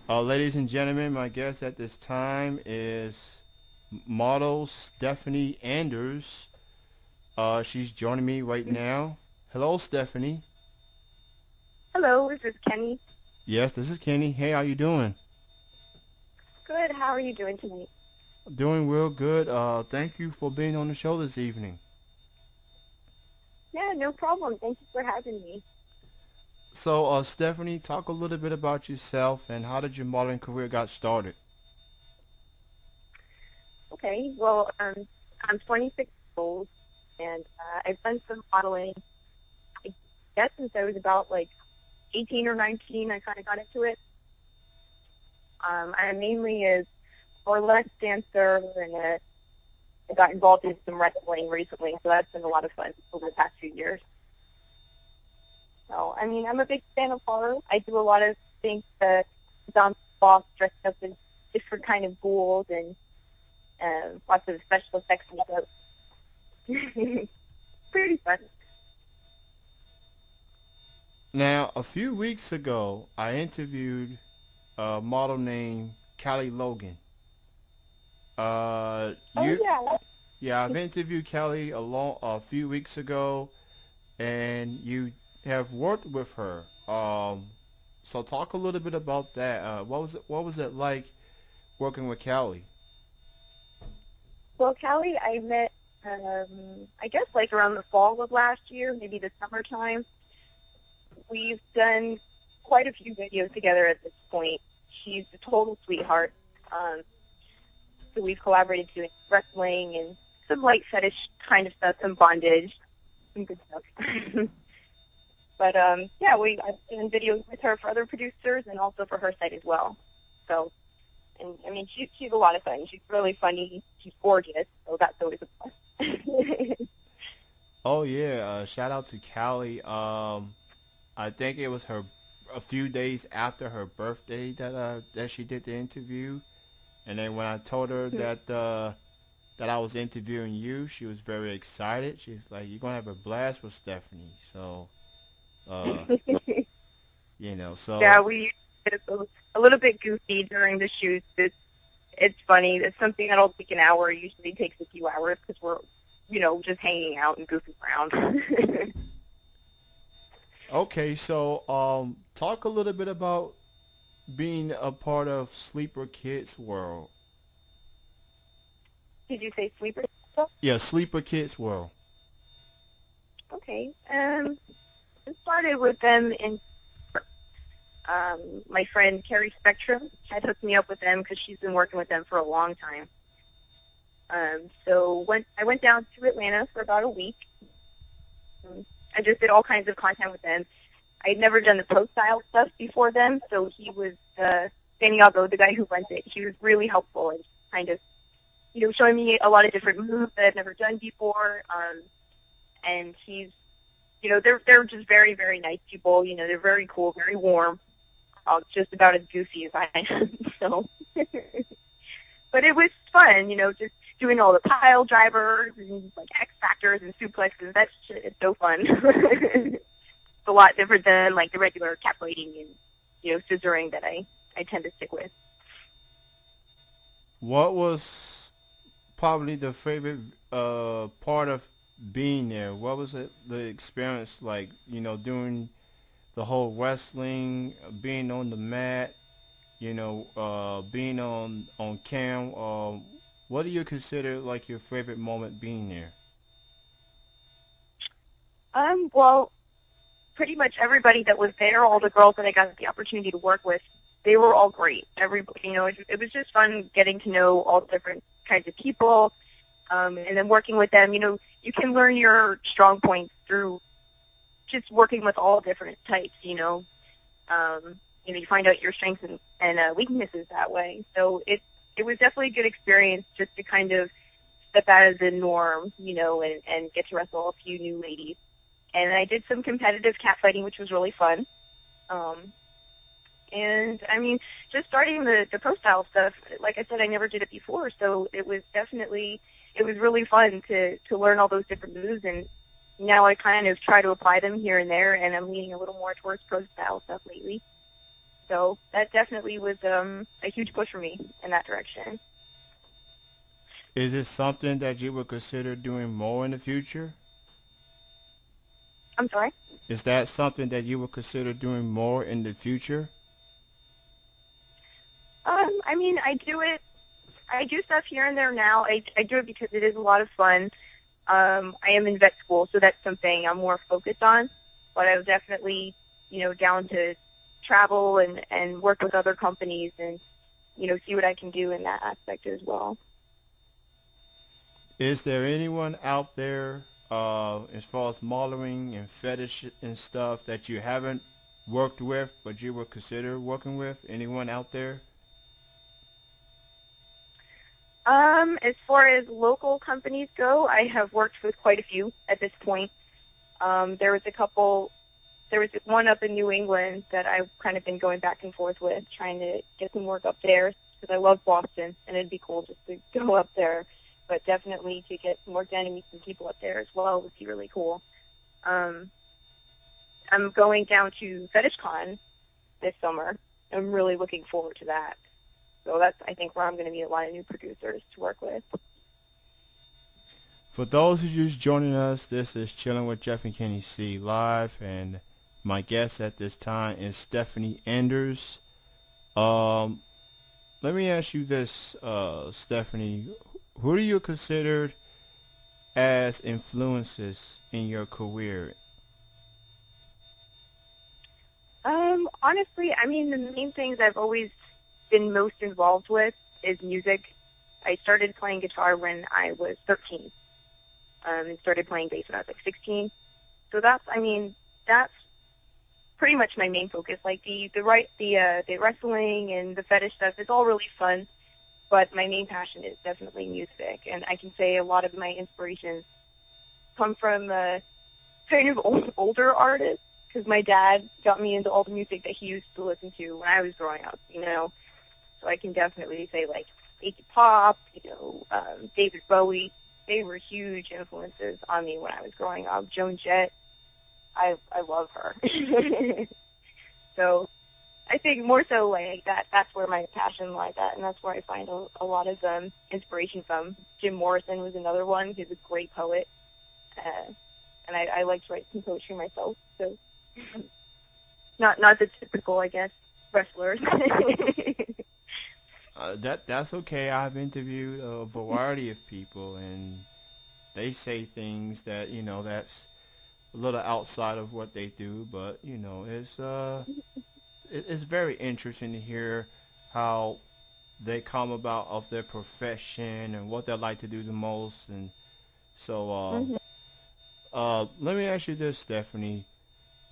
Ladies and gentlemen, my guest at this time is model Stephanie Anders. She's joining me right now. Hello, Stephanie. Hello, this is Kenny. Yes, this is Kenny. Hey, how you doing? Good. How are you doing tonight? Doing real good. Thank you for being on the show this evening. Yeah, no problem. Thank you for having me. So, Stephanie, talk a little bit about yourself and how did your modeling career got started? Okay. Well, I'm 26 years old, and I've done some modeling. I guess since I was about like 18 or 19, I kind of got into it. I'm mainly a burlesque dancer, and I got involved in some wrestling recently, so that's been a lot of fun over the past few years. So, I mean, I'm a big fan of horror. I do a lot of things that zombie boss dressed up in different kind of ghouls and lots of special effects and stuff. Pretty fun. Now, a few weeks ago, I interviewed a model named Callie Logan. Oh You, yeah. yeah, I've interviewed Callie a few weeks ago, and you have worked with her. So talk a little bit about that. What was it like working with Callie? Well, Callie, I met, I guess like around the fall of last year, maybe the summertime. We've done quite a few videos together at this point. She's a total sweetheart. Um, so we've collaborated doing wrestling and some light fetish kind of stuff, some bondage, some good stuff. But yeah, I've done videos with her for other producers and also for her site as well. So, and I mean, she's a lot of fun. She's really funny. She's gorgeous, so that's always a plus. Oh yeah, shout out to Callie. I think it was her a few days after her birthday that she did the interview, and then when I told her that I was interviewing you, she was very excited. She's like, "You're gonna have a blast with Stephanie." So, uh, so Yeah, we it's a little bit goofy during the shoots. It's funny. It's something that'll take an hour. It usually takes a few hours because we're, just hanging out and goofing around. okay, so talk a little bit about being a part of Sleeper Kids World. Did you say sleeper? Yeah, Sleeper Kids World. Okay. I started with them in my friend Carrie Spectrum had hooked me up with them because she's been working with them for a long time. So when I went down to Atlanta for about a week, I just did all kinds of content with them. I had never done the pro style stuff before them, so he was Santiago, the guy who runs it. He was really helpful and kind of showing me a lot of different moves that I've never done before. And he's they're just very, very nice people. They're very cool, very warm, just about as goofy as I am. So, but it was fun, just doing all the pile drivers and like X factors and suplexes. That shit is so fun. It's a lot different than like the regular catfighting and scissoring that I tend to stick with. What was probably the favorite part of being there? What was the experience like? Doing the whole wrestling, being on the mat, being on cam. What do you consider like your favorite moment being there? Well, pretty much everybody that was there, all the girls that I got the opportunity to work with, they were all great. Everybody, it was just fun getting to know all the different kinds of people, and then working with them. You can learn your strong points through just working with all different types. You find out your strengths and weaknesses that way. So it was definitely a good experience just to kind of step out of the norm, and get to wrestle a few new ladies. And I did some competitive catfighting, which was really fun. And I mean, just starting the pro style stuff, like I said, I never did it before, so it was really fun to learn all those different moves, and now I kind of try to apply them here and there, and I'm leaning a little more towards pro style stuff lately. So that definitely was a huge push for me in that direction. Is it something that you would consider doing more in the future? I'm sorry. Is that something that you would consider doing more in the future? I mean, I do it. I do stuff here and there now. I do it because it is a lot of fun. I am in vet school, so that's something I'm more focused on. But I was definitely, down to travel and work with other companies and, see what I can do in that aspect as well. Is there anyone out there, as far as modeling and fetish and stuff, that you haven't worked with, but you would consider working with? Anyone out there? As far as local companies go, I have worked with quite a few at this point. There was a couple. There was one up in New England that I've kind of been going back and forth with, trying to get some work up there because I love Boston, and it'd be cool just to go up there. But definitely to get some work done and meet some people up there as well would be really cool. I'm going down to FetishCon this summer. I'm really looking forward to that. So that's, I think, where I'm going to meet a lot of new producers to work with. For those of you just joining us, this is Chilling with Jeff and Kenny C live, and my guest at this time is Stephanie Enders. Let me ask you this, Stephanie. Who do you consider as influences in your career? Honestly, I mean, the main things I've always been most involved with is music. I started playing guitar when I was 13, and started playing bass when I was like 16. So that's pretty much my main focus. Like the wrestling and the fetish stuff is all really fun, but my main passion is definitely music. And I can say a lot of my inspirations come from kind of older artists, because my dad got me into all the music that he used to listen to when I was growing up. So I can definitely say like Iggy Pop, David Bowie. They were huge influences on me when I was growing up. Joan Jett, I love her. So I think more so like that's where my passion lies at, and that's where I find a lot of inspiration from. Jim Morrison was another one. He's a great poet, and I like to write some poetry myself. So not the typical, I guess, wrestlers. That's okay. I've interviewed a variety of people, and they say things that that's a little outside of what they do, but it's very interesting to hear how they come about of their profession and what they like to do the most. And so let me ask you this, Stephanie.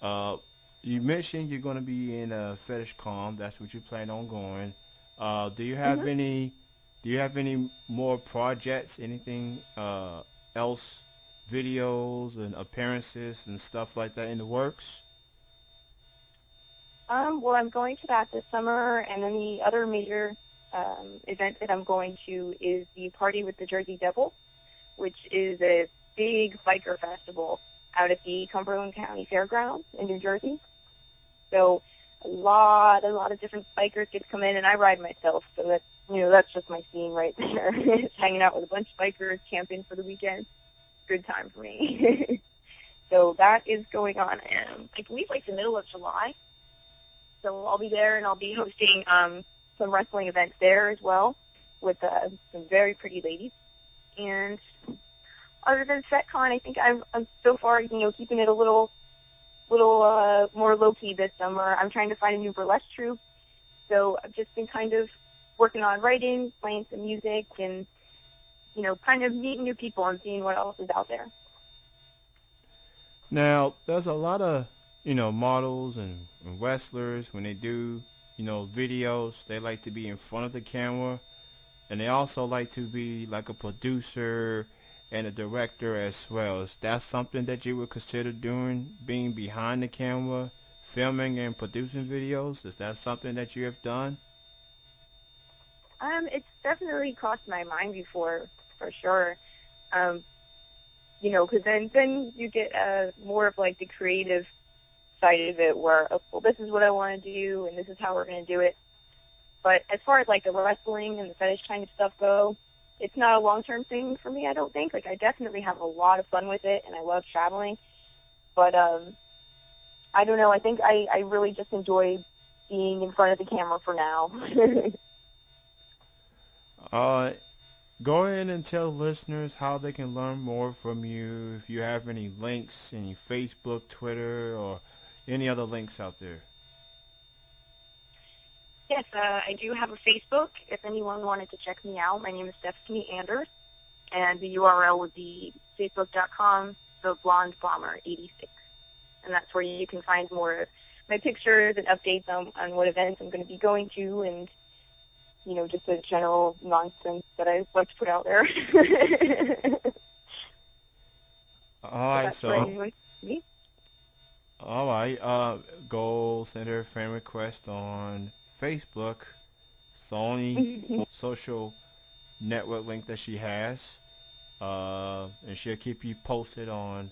You mentioned you're going to be in a fetish con. That's what you plan on going. Do you have any? Do you have any more projects? Anything else? Videos and appearances and stuff like that in the works? Well, I'm going to that this summer, and then the other major event that I'm going to is the Party with the Jersey Devil, which is a big biker festival out at the Cumberland County Fairgrounds in New Jersey. So a lot of different bikers get to come in, and I ride myself, so that's just my scene right there. It's hanging out with a bunch of bikers, camping for the weekend. Good time for me. So that is going on, I believe, like the middle of July. So I'll be there, and I'll be hosting some wrestling events there as well with some very pretty ladies. And other than FetCon, I think I'm so far, keeping it a little more low-key this summer. I'm trying to find a new burlesque troupe. So I've just been kind of working on writing, playing some music, and kind of meeting new people and seeing what else is out there. Now, there's a lot of, models and wrestlers, when they do, videos, they like to be in front of the camera, and they also like to be like a producer and a director as well. Is that something that you would consider doing, being behind the camera, filming and producing videos? Is that something that you have done? It's definitely crossed my mind before, for sure. Because then you get more of like the creative side of it where, oh, well, this is what I want to do and this is how we're going to do it. But as far as like the wrestling and the fetish kind of stuff go, it's not a long-term thing for me, I don't think. Like, I definitely have a lot of fun with it, and I love traveling. But I don't know. I think I really just enjoy being in front of the camera for now. Go ahead and tell listeners how they can learn more from you. If you have any links, any Facebook, Twitter, or any other links out there. Yes, I do have a Facebook. If anyone wanted to check me out, my name is Stephanie Anders, and the URL would be facebook.com, the Blonde Bomber 86. And that's where you can find more of my pictures and updates on what events I'm going to be going to, and, you know, just the general nonsense that I like to put out there. All right, go send her a friend request on Facebook. It's the only social network link that she has. And she'll keep you posted on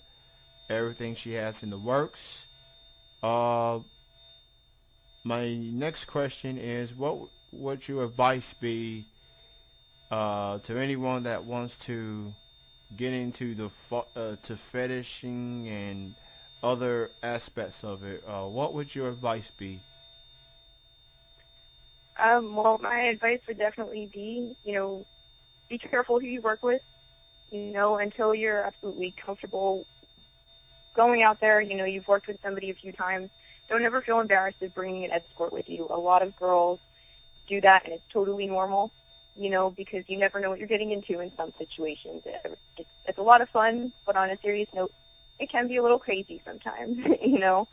everything she has in the works. My next question is, what would your advice be to anyone that wants to get into the to fetishing and other aspects of it? What would your advice be? Well, my advice would definitely be, you know, be careful who you work with. You know, until you're absolutely comfortable going out there, you know, you've worked with somebody a few times, don't ever feel embarrassed of bringing an escort with you. A lot of girls do that, and it's totally normal, you know, because you never know what you're getting into in some situations. It's a lot of fun, but on a serious note, it can be a little crazy sometimes, you know.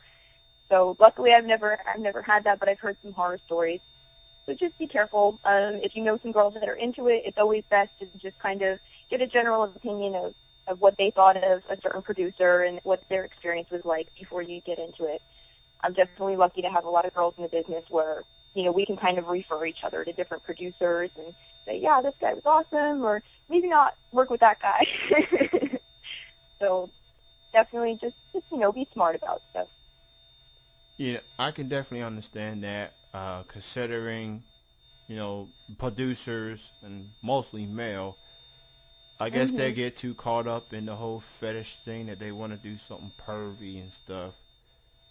So luckily I've never had that, but I've heard some horror stories. So just be careful. If you know some girls that are into it, it's always best to just kind of get a general opinion of what they thought of a certain producer and what their experience was like before you get into it. I'm definitely lucky to have a lot of girls in the business where, you know, we can kind of refer each other to different producers and say, yeah, this guy was awesome, or maybe not work with that guy. So definitely just, you know, be smart about stuff. Yeah, I can definitely understand that, considering, you know, producers, and mostly male, I guess they get too caught up in the whole fetish thing that they want to do something pervy and stuff.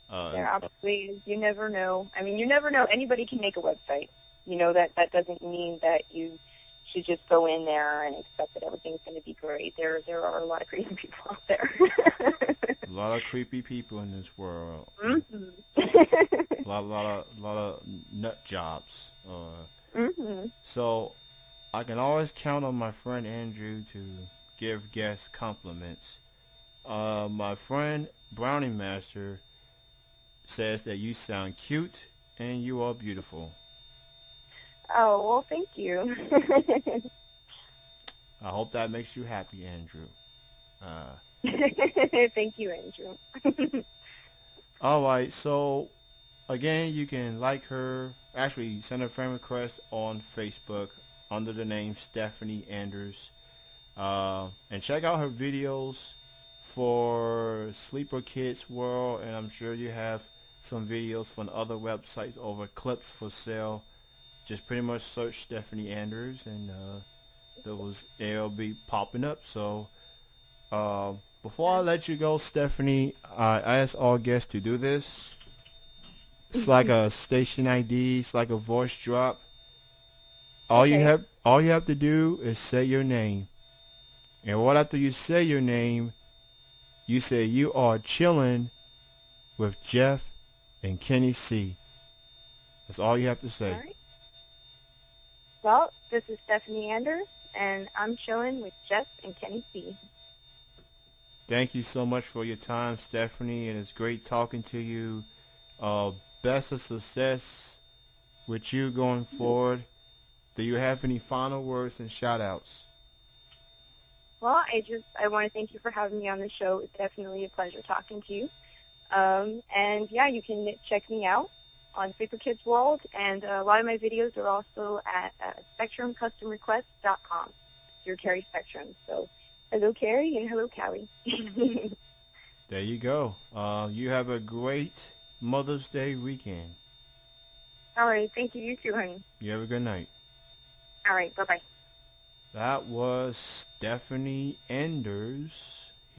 There absolutely is. You never know. I mean, you never know. Anybody can make a website. You know, that doesn't mean that you should just go in there and expect that everything's going to be great. There are a lot of crazy people out there. A lot of creepy people in this world. Mm-hmm. a lot of nut jobs. Mm-hmm. So I can always count on my friend Andrew to give guests compliments. My friend Brownie Master says that you sound cute and you are beautiful. Oh, well, thank you. I hope that makes you happy, Andrew. Thank you, Andrew. All right, so again, you can like her, actually send a friend request on Facebook under the name Stephanie Anders, and check out her videos for Sleeper Kids World, and I'm sure you have some videos from other websites over Clips for Sale. Just pretty much search Stephanie Anders, and it'll be popping up. So before I let you go, Stephanie, I ask all guests to do this. It's like a station ID. It's like a voice drop. All you have to do is say your name, and right after you say your name, you say you are chilling with Jeff and Kenny C. That's all you have to say. All right. Well, this is Stephanie Anders, and I'm chilling with Jeff and Kenny C. Thank you so much for your time, Stephanie, and it's great talking to you. Best of success with you going forward. Do you have any final words and shout-outs? Well, I want to thank you for having me on the show. It's definitely a pleasure talking to you. And yeah, you can check me out on Sleeper Kids World, and a lot of my videos are also at SpectrumCustomRequests.com. Your Carrie Spectrum. So hello, Carrie, and hello, Callie. There you go. You have a great Mother's Day weekend. All right. Thank you. You too, honey. You have a good night. All right. Bye-bye. That was Stephanie Enders